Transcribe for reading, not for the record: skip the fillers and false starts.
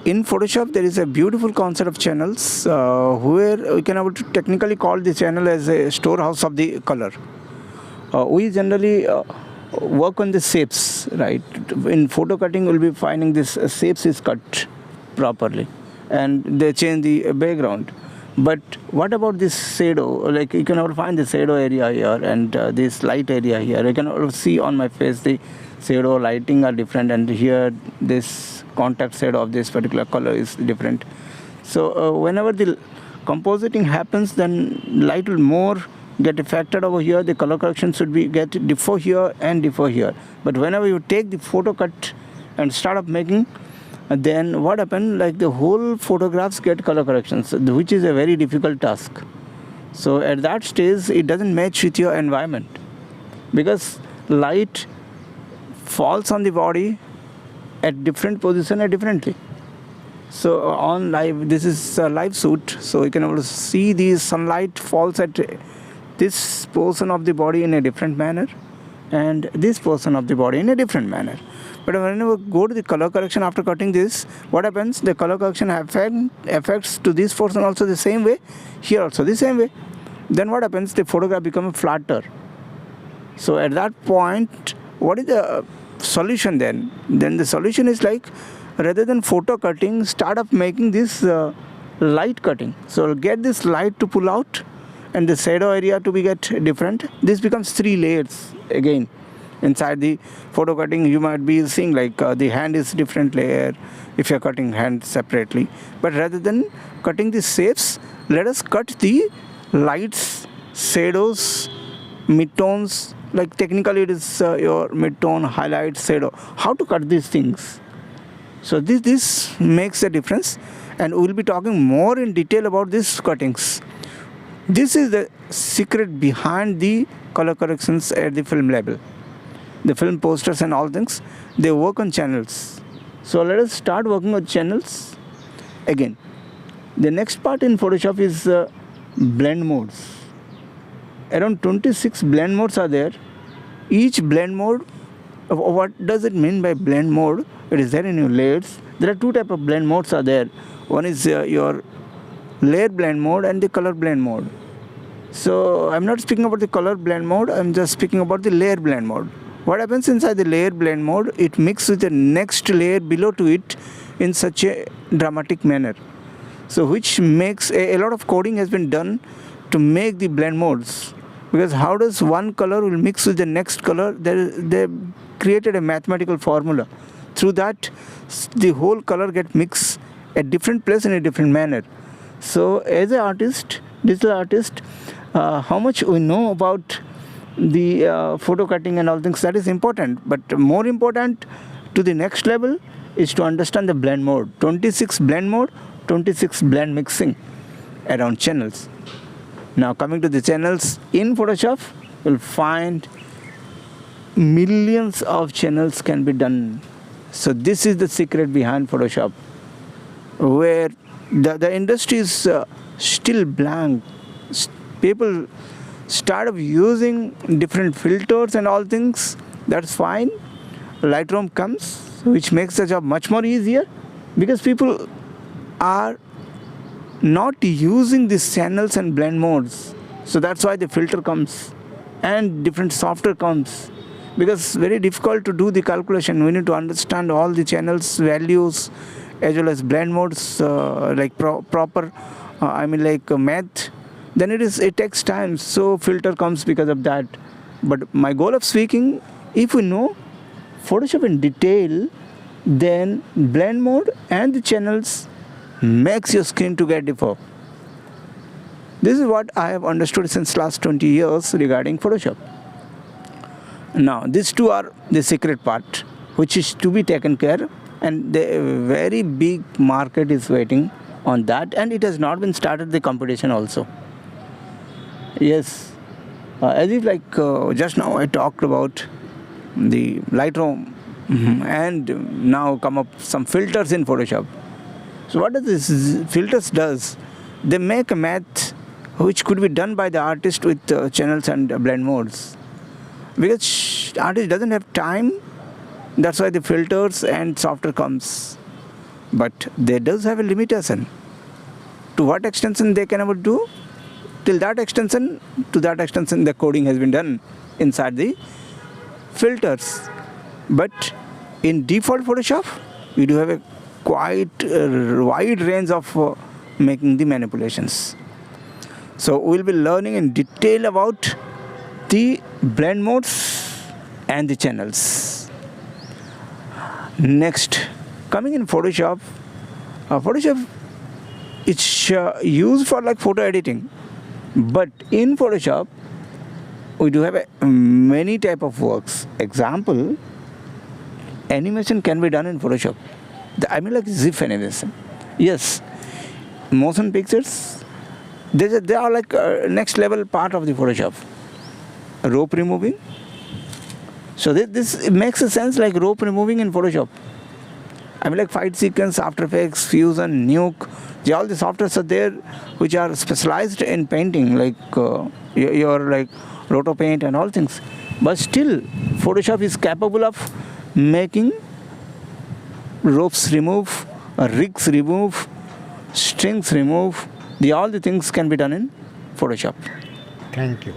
in Photoshop there is a beautiful concept of channels where we can able to technically call the channel as a storehouse of the color. We generally work on the shapes, right? In photo cutting, we'll be finding this shapes is cut properly, and they change the background. But what about this shadow? Like you can all find the shadow area here and this light area here. You can all see on my face the shadow lighting are different, and here this contact shadow of this particular color is different. So whenever the compositing happens, then light will more get affected over here. The color correction should be get differ here and differ here. But whenever you take the photo cut and start up making, then what happened, like the whole photographs get color corrections, which is a very difficult task. So at that stage it doesn't match with your environment, because light falls on the body at different position and differently. So on live, this is a live shoot, so you can also see the sunlight falls at this portion of the body in a different manner and this portion of the body in a different manner. But whenever we go to the color correction after cutting this, what happens? The color correction affects to this portion also the same way, here also the same way. Then what happens? The photograph becomes flatter. So at that point, what is the solution then? Then the solution is like, rather than photo cutting, start up making this light cutting. So get this light to pull out and the shadow area to be get different. This becomes 3 layers again. Inside the photo cutting, you might be seeing like the hand is different layer if you're cutting hand separately. But rather than cutting the shapes, let us cut the lights, shadows, midtones. Like technically it is your midtone, highlight, shadow. How to cut these things? So this makes a difference, and we will be talking more in detail about these cuttings. This is the secret behind the color corrections at the film level. The film posters and all things, they work on channels. So let us start working with channels. Again, the next part in Photoshop is blend modes. Around 26 blend modes are there. Each blend mode, what does it mean by blend mode? It is there in your layers. There are 2 types of blend modes are there. One is your layer blend mode and the color blend mode. So I'm not speaking about the color blend mode, I'm just speaking about the layer blend mode. What happens inside the layer blend mode? It mixes with the next layer below to it in such a dramatic manner. So which makes a lot of coding has been done to make the blend modes. Because how does one color will mix with the next color? They created a mathematical formula. Through that, the whole color get mixed at different place in a different manner. So as an artist, digital artist, how much we know about the photo cutting and all things, that is important. But more important to the next level is to understand the blend mode. 26 blend mode, 26 blend mixing around channels. Now coming to the channels in Photoshop, you'll find millions of channels can be done. So this is the secret behind Photoshop, where the industry is still blank. People start of using different filters and all things. That's fine. Lightroom comes, which makes the job much more easier, because people are not using these channels and blend modes. So that's why the filter comes and different software comes, because it's very difficult to do the calculation. We need to understand all the channels values as well as blend modes, like proper math. Then it takes time, so filter comes because of that. But my goal of speaking, if we know Photoshop in detail, then blend mode and the channels makes your skin to get differ. This is what I have understood since last 20 years regarding Photoshop. Now these 2 are the secret part, which is to be taken care, and the very big market is waiting on that, and it has not been started the competition also. Yes, as if like just now I talked about the Lightroom, and now come up some filters in Photoshop. So what does this filters does? They make a math which could be done by the artist with channels and blend modes. Because artist doesn't have time, that's why the filters and software comes. but they does have a limitation. To what extension they can able to do? To that extension, the coding has been done inside the filters. But in default Photoshop, we do have a quite wide range of making the manipulations. So we'll be learning in detail about the blend modes and the channels. Next, coming in Photoshop, Photoshop is used for like photo editing, but in Photoshop we do have many type of works. Example, animation can be done in Photoshop. I mean like GIF animation. Yes, motion pictures, they are like next level part of the Photoshop. Rope removing. So this makes a sense like rope removing in Photoshop. I mean like fight sequence, After Effects, Fusion, Nuke, all the softwares are there which are specialized in painting, like your like Roto Paint and all things. But still, Photoshop is capable of making ropes remove, rigs remove, strings remove. All the things can be done in Photoshop. Thank you.